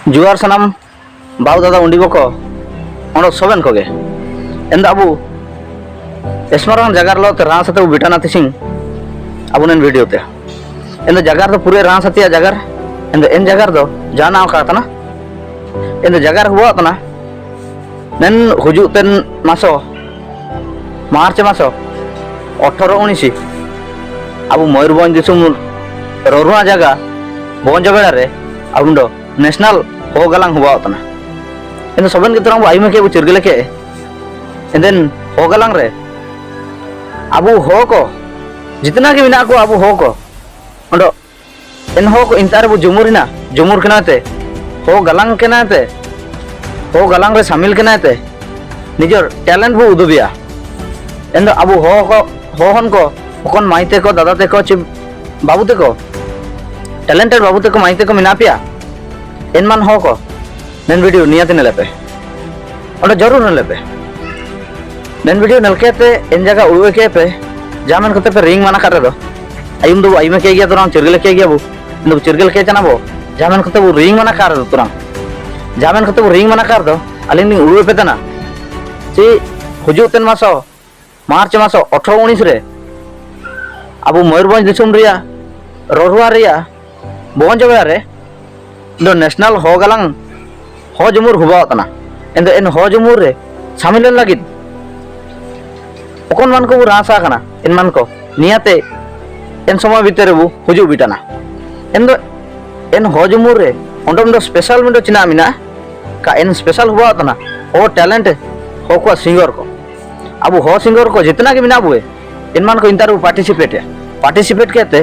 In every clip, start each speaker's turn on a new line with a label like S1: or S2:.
S1: जुआर सनाम बाबू दादा उंडी बको ओंडो सोबेन कोगे एंदा अबू स्मरण जगार लो ते रास ते बिटाना तिसिंग अबू नेन वीडियो ते एंदा जगार तो पूरे रास अतिया जगार एंदा एन जगार दो जाना का तना एंदा जगार हुआ तना नेन हुजु तेन मासो मार्च मासो 18-19 अबू मयूरभंज दिसुम रोरुआ जगह बोंज बेड़ा रे अबुंडो नेशनल हो गलांग हुआ तना एंदा सबन के तरह आइमे के चिरगले के एंदेन हो गलांग रे अबू हो को जितना के मिना को अबू हो को ओंडो एन हो को इंतार बु जुमुर केनाते हो गलांग केनाते हो गलांग रे शामिल केनाते निजर टैलेंट बु उदुबिया एंदो अबू हो को हो हन को ओकन माइते को दादा ते को ची बाबू ते को टैलेंटेड बाबू ते को माइते को मिना पिया एन मान हो को नेन वीडियो नियाते नेलेपे ओंडो जरूर नेलेपे नेन वीडियो नलकेते इन जगह उड़वे के पे जामन कते पे रिंग माना करे दो आयुम दो आइमे के गया तुरंग चिरगल के गया बु इन चिरगल के जना बो जामन कते वो रिंग माना कर दो तुरंग जामन कते वो रिंग माना कर दो अलिंग उड़वे पे तना ची हुजुतेन मासो मार्च मासो 18-19 रे अबू मयूरभंज दिसुम रिया रोरुआ रिया बोंज बेड़ा रे दो नेशनल हो गलांग हो जुमुर हुआ तना एंदो एन हो जुमुर रे शामिल लगिद ओकन मान को रासा कना इन मान को नियाते एन समय भीतर बु हुजु बिटाना एन दो एन हो जुमुर रे ओंडम दो स्पेशल मिंडो चिना मिना का एन स्पेशल हुआ तना ओ टैलेंट हो को सिंगर को अबू हो सिंगर को जितना के मिना बुए इन मान को इंतार पार्टिसिपेट केते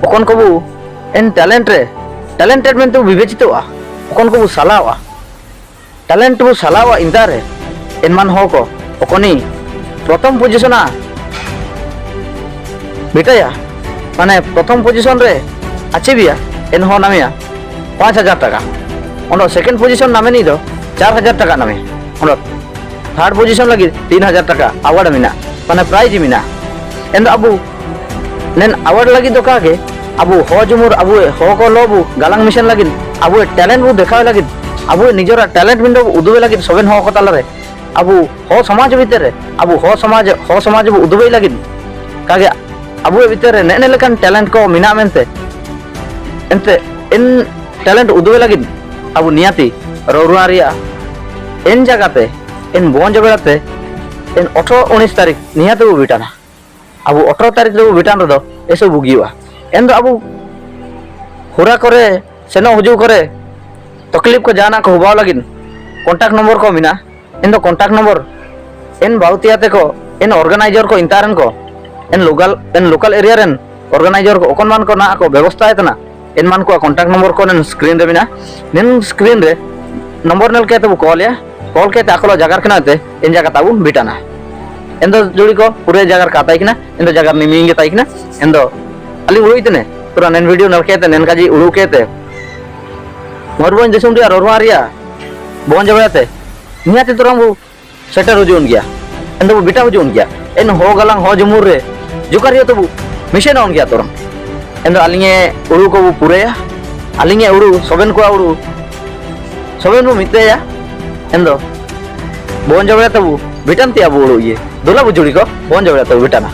S1: ओकन को बु एन टैलेंटेड में तो विवेचितवा ओकन को बु सलावा टैलेंट बु सलावा इंतार इन मान हो को ओकनी प्रथम पोजिशन बेटाया माने प्रथम पोजिशन रे अचीविया एन हो नामिया 5,000 टाका ओंडो सेकंड पोजिशन नामे नी दो 4,000 टाका नामे ओंडो थर्ड पोजिशन लगी 3,000 टाका अवार्ड मिना माने प्राइज मिना एंड अबू नेन अवार्ड लगी दो कागे अबू हो जुमुर अबू हो को लोबू गालांग मिशन लगी अबू टैलेंट बु देखावे लगी अबू निजरा टैलेंट बिंदो उदुबे लगी सबेन हो को ताला रे अबू हो समाज भीतर अबू हो समाज बु उदुबे लगी कागे अबू भीतर नेने लेकन टैलेंट को मिना मेनते एनते इन टैलेंट उदुबे लगी अबू नियाती रोरुआ रिया इन जगहते इन बोंज बेड़ाते इन 18-19 तारीख नियाते बु बिटाना अबू 18 तारीख रे बु बिटान रो एसो बुगिवा एन दो अबू हुरा करे सेनो हुजु करे तकलीफ को जाना को हुबाव लगी कांटेक्ट नंबर को मिना इन दो कांटेक्ट नंबर इन बाउतियाते को इन ऑर्गेनाइजर को इंतारन को इन लोकल एरिया रेन ऑर्गेनाइजर को ओकन मान को ना को व्यवस्था है तना इन मान को कांटेक्ट नंबर को नेन स्क्रीन रे मिना नेन स्क्रीन रे नंबर नेल के तो कॉल या कॉल के ताकलो जगार कनाते इन जगह ताबू बिटाना इन दो जुड़ी को पूरे जगार काताई किना इन दो जगार निमिंगे ताई किना इन दो अली उड़ुई तने पूरा नेन वीडियो नल केते नेन काजी उड़ु केते मयूरभंज दिसुम रिया रोरुआ रिया बोंज बेड़ाते नियाते तुरंग सेटर हुजून गया इन दो बिटा हुजून गया इन हो गलांग हो जुमुर रे जुकारियो तो मिशन ऑन गया तुरंग इन दो अलिंगे उड़ु को पूरेया अलिंगे उड़ु सबेन को उड़ु सबेन बु मितेया इन दो बोंज बेड़ाते बु बिटान तिया बु उड़ु ये दोला बु जुड़ी को बोंज बेड़ाते बिटाना